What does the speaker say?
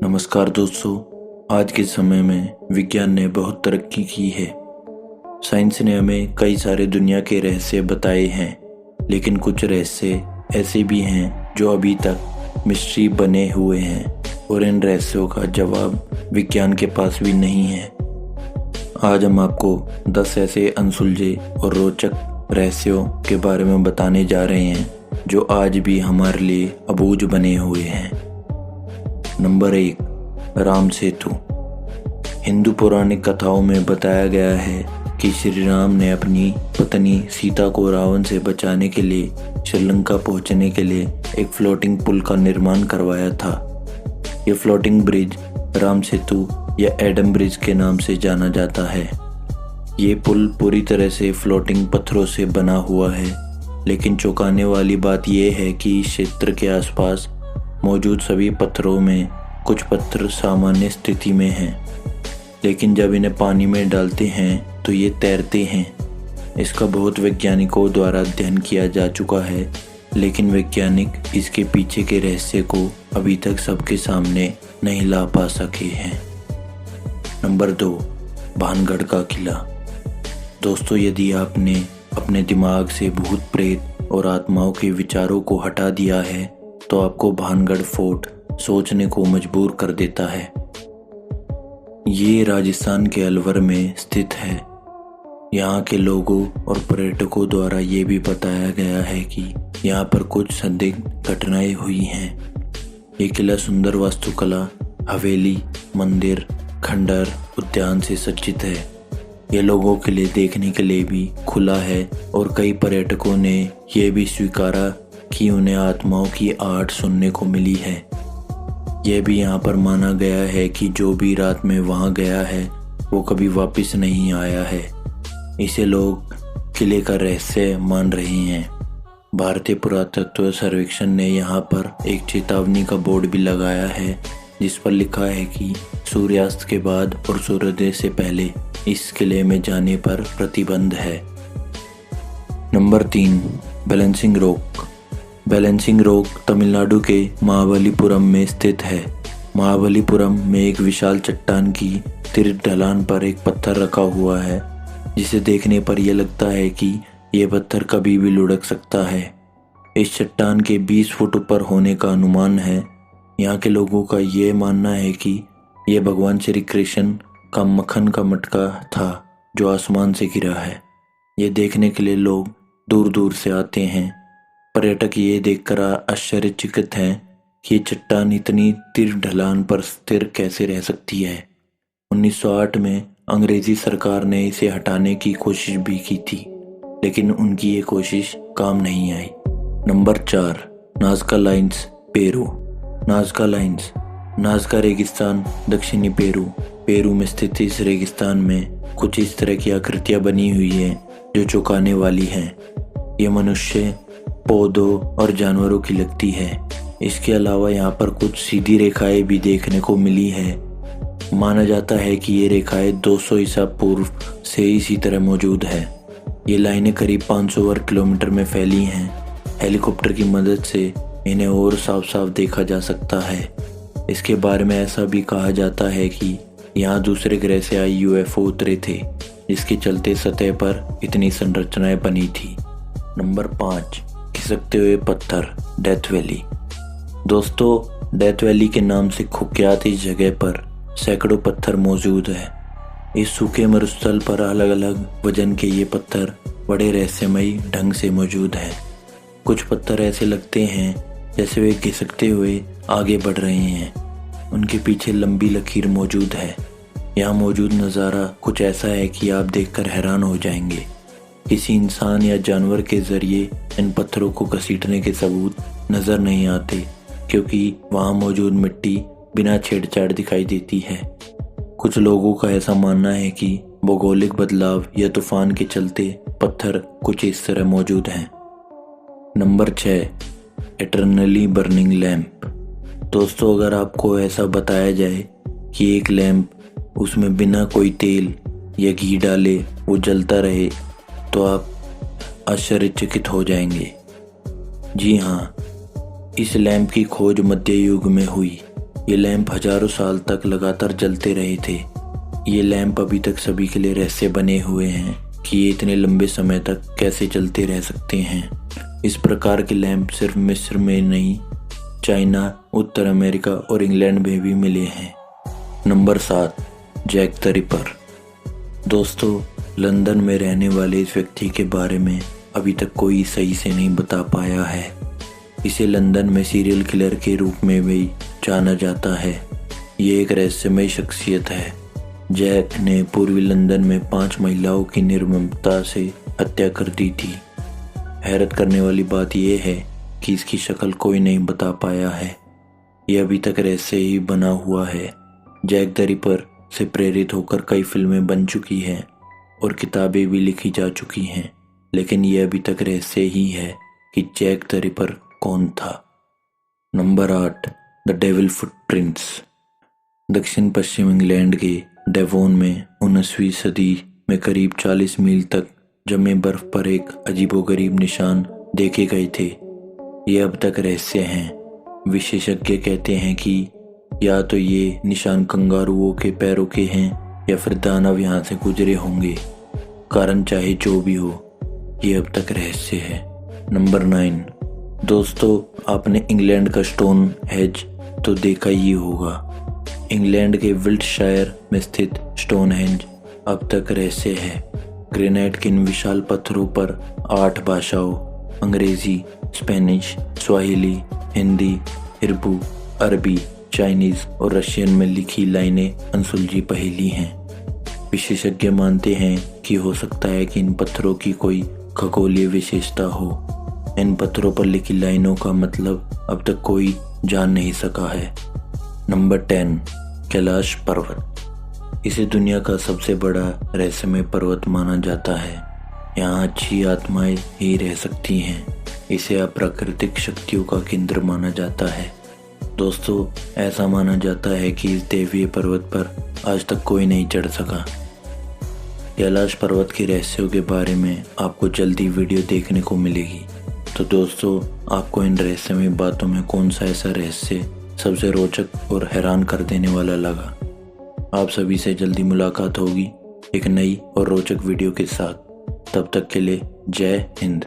नमस्कार दोस्तों। आज के समय में विज्ञान ने बहुत तरक्की की है। साइंस ने हमें कई सारे दुनिया के रहस्य बताए हैं, लेकिन कुछ रहस्य ऐसे भी हैं जो अभी तक मिस्ट्री बने हुए हैं और इन रहस्यों का जवाब विज्ञान के पास भी नहीं है। आज हम आपको 10 ऐसे अनसुलझे और रोचक रहस्यों के बारे में बताने जा रहे हैं जो आज भी हमारे लिए अबूझ बने हुए हैं। नंबर 1, राम सेतु। हिंदू पौराणिक कथाओं में बताया गया है कि श्री राम ने अपनी पत्नी सीता को रावण से बचाने के लिए श्रीलंका पहुंचने के लिए एक फ्लोटिंग पुल का निर्माण करवाया था। यह फ्लोटिंग ब्रिज राम सेतु या एडम ब्रिज के नाम से जाना जाता है। ये पुल पूरी तरह से फ्लोटिंग पत्थरों से बना हुआ है, लेकिन चौंकाने वाली बात यह है कि इस क्षेत्र के आसपास मौजूद सभी पत्थरों में कुछ पत्थर सामान्य स्थिति में हैं, लेकिन जब इन्हें पानी में डालते हैं तो ये तैरते हैं। इसका बहुत वैज्ञानिकों द्वारा अध्ययन किया जा चुका है, लेकिन वैज्ञानिक इसके पीछे के रहस्य को अभी तक सबके सामने नहीं ला पा सके हैं। नंबर 2, भानगढ़ का किला। दोस्तों, यदि आपने अपने दिमाग से भूत प्रेत और आत्माओं के विचारों को हटा दिया है तो आपको भानगढ़ फोर्ट सोचने को मजबूर कर देता है। ये राजस्थान के अलवर में स्थित है। यहाँ के लोगों और पर्यटकों द्वारा ये भी बताया गया है कि यहाँ पर कुछ संदिग्ध घटनाएं हुई हैं। ये किला सुंदर वास्तुकला, हवेली, मंदिर, खंडर, उद्यान से सज्जित है। ये लोगों के लिए देखने के लिए भी खुला है और कई पर्यटकों ने यह भी स्वीकारा कि उन्हें आत्माओं की आहट सुनने को मिली है। यह भी यहाँ पर माना गया है कि जो भी रात में वहाँ गया है वो कभी वापस नहीं आया है। इसे लोग किले का रहस्य मान रहे हैं। भारतीय पुरातत्व सर्वेक्षण ने यहाँ पर एक चेतावनी का बोर्ड भी लगाया है, जिस पर लिखा है कि सूर्यास्त के बाद और सूर्योदय से पहले इस किले में जाने पर प्रतिबंध है। Number 3, balancing rock. Balancing rock Tamil Nadu के महाबलीपुरम में स्थित है। महाबलीपुरम में एक विशाल चट्टान की तीर्थ ढलान पर एक पत्थर रखा हुआ है, जिसे देखने पर यह लगता है कि यह पत्थर कभी भी लुढ़क सकता है। इस चट्टान के 20 फुट ऊपर होने का अनुमान है। यहाँ के लोगों का यह मानना है कि यह भगवान श्री कृष्ण का मक्खन का मटका था जो आसमान से गिरा है। यह देखने के लिए लोग दूर दूर से आते हैं। पर्यटक ये देखकर आश्चर्यचकित हैं कि ये चट्टान इतनी तीव्र ढलान पर स्थिर कैसे रह सकती है। 1908 में अंग्रेजी सरकार ने इसे हटाने की कोशिश भी की थी, लेकिन उनकी ये कोशिश काम नहीं आई। Number 4, Nazca lines, Peru. Nazca lines, Nazca रेगिस्तान दक्षिणी पेरू में स्थित इस रेगिस्तान में कुछ इस तरह की आकृतियां बनी हुई हैं जो चौंकाने वाली हैं। ये मनुष्य, पौधों और जानवरों की लगती है। इसके अलावा यहाँ पर कुछ सीधी रेखाएं भी देखने को मिली है। माना जाता है कि ये रेखाएं 200 ईसा पूर्व से इसी तरह मौजूद है। ये लाइनें करीब 500 वर्ग किलोमीटर में फैली हैं। हेलीकॉप्टर की मदद से इन्हें और साफ साफ देखा जा सकता है। इसके बारे में ऐसा भी कहा जाता है कि यहाँ दूसरे ग्रह से आए UFO उतरे थे, जिसके चलते सतह पर इतनी संरचनाएं बनी थी। नंबर 5, खिसकते हुए पत्थर, डेथ वैली। दोस्तों, डेथ वैली के नाम से कुख्यात इस जगह पर सैकड़ों पत्थर मौजूद है। इस सूखे मरुस्थल पर अलग अलग वजन के ये पत्थर बड़े रहस्यमयी ढंग से मौजूद हैं। कुछ पत्थर ऐसे लगते हैं जैसे वे खिसकते हुए आगे बढ़ रहे हैं। उनके पीछे लंबी लकीर मौजूद है। यहाँ मौजूद नज़ारा कुछ ऐसा है कि आप देखकर हैरान हो जाएंगे। किसी इंसान या जानवर के जरिए इन पत्थरों को घसीटने के सबूत नजर नहीं आते, क्योंकि वहाँ मौजूद मिट्टी बिना छेड़छाड़ दिखाई देती है। कुछ लोगों का ऐसा मानना है कि भौगोलिक बदलाव या तूफान के चलते पत्थर कुछ इस तरह मौजूद हैं। Number 6, eternally burning lamp. दोस्तों, अगर आपको ऐसा बताया जाए कि एक लैंप उसमें बिना कोई तेल या घी डाले वो जलता रहे तो आप आश्चर्यचकित हो जाएंगे। जी हाँ, इस लैंप की खोज मध्य युग में हुई। ये लैंप हजारों साल तक लगातार जलते रहे थे। ये लैंप अभी तक सभी के लिए रहस्य बने हुए हैं कि ये इतने लंबे समय तक कैसे जलते रह सकते हैं। इस प्रकार के लैंप सिर्फ मिस्र में नहीं, चाइना, उत्तर अमेरिका और इंग्लैंड में भी मिले हैं। Number 7, Jack the Ripper. दोस्तों, लंदन में रहने वाले इस व्यक्ति के बारे में अभी तक कोई सही से नहीं बता पाया है। इसे लंदन में सीरियल किलर के रूप में भी जाना जाता है। ये एक रहस्यमय शख्सियत है। जैक ने पूर्वी लंदन में 5 महिलाओं की निर्ममता से हत्या कर दी थी। हैरत करने वाली बात यह है कि इसकी शक्ल कोई नहीं बता पाया है। यह अभी तक रहस्य ही बना हुआ है। जैक द रिपर से प्रेरित होकर कई फिल्में बन चुकी हैं और किताबें भी लिखी जा चुकी हैं, लेकिन यह अभी तक रहस्य ही है कि जैक द रिपर कौन था। Number 8, the devil footprints. दक्षिण पश्चिम इंग्लैंड के डेवोन में 19वीं सदी में करीब 40 मील तक जमे बर्फ पर एक अजीबोगरीब निशान देखे गए थे। ये अब तक रहस्य हैं। विशेषज्ञ कहते हैं कि या तो ये निशान कंगारुओं के पैरों के हैं या फिर दानव यहाँ से गुजरे होंगे। कारण चाहे जो भी हो, ये अब तक रहस्य है। नंबर 9, दोस्तों, आपने इंग्लैंड का स्टोन हेंज तो देखा ही होगा। इंग्लैंड के विल्टशायर में स्थित स्टोन हेंज अब तक रहस्य है। ग्रेनाइट के इन विशाल पत्थरों पर 8 भाषाओं अंग्रेजी, स्पेनिश, स्वाहिली, हिंदी, हिब्रू, अरबी, चाइनीज और रशियन में लिखी लाइनें अनसुलझी पहेली हैं। विशेषज्ञ मानते हैं कि हो सकता है कि इन पत्थरों की कोई खगोलीय विशेषता हो। इन पत्थरों पर लिखी लाइनों का मतलब अब तक कोई जान नहीं सका है। नंबर 10, कैलाश पर्वत। इसे दुनिया का सबसे बड़ा रहस्यमय पर्वत माना जाता है। यहाँ अच्छी आत्माएं ही रह सकती हैं। इसे अप्राकृतिक शक्तियों का केंद्र माना जाता है। दोस्तों, ऐसा माना जाता है कि इस दैवीय पर्वत पर आज तक कोई नहीं चढ़ सका। कैलाश पर्वत के रहस्यों के बारे में आपको जल्दी वीडियो देखने को मिलेगी। तो दोस्तों, आपको इन रहस्यमय बातों में कौन सा ऐसा रहस्य सबसे रोचक और हैरान कर देने वाला लगा? आप सभी से जल्दी मुलाकात होगी एक नई और रोचक वीडियो के साथ। तब तक के लिए जय हिंद।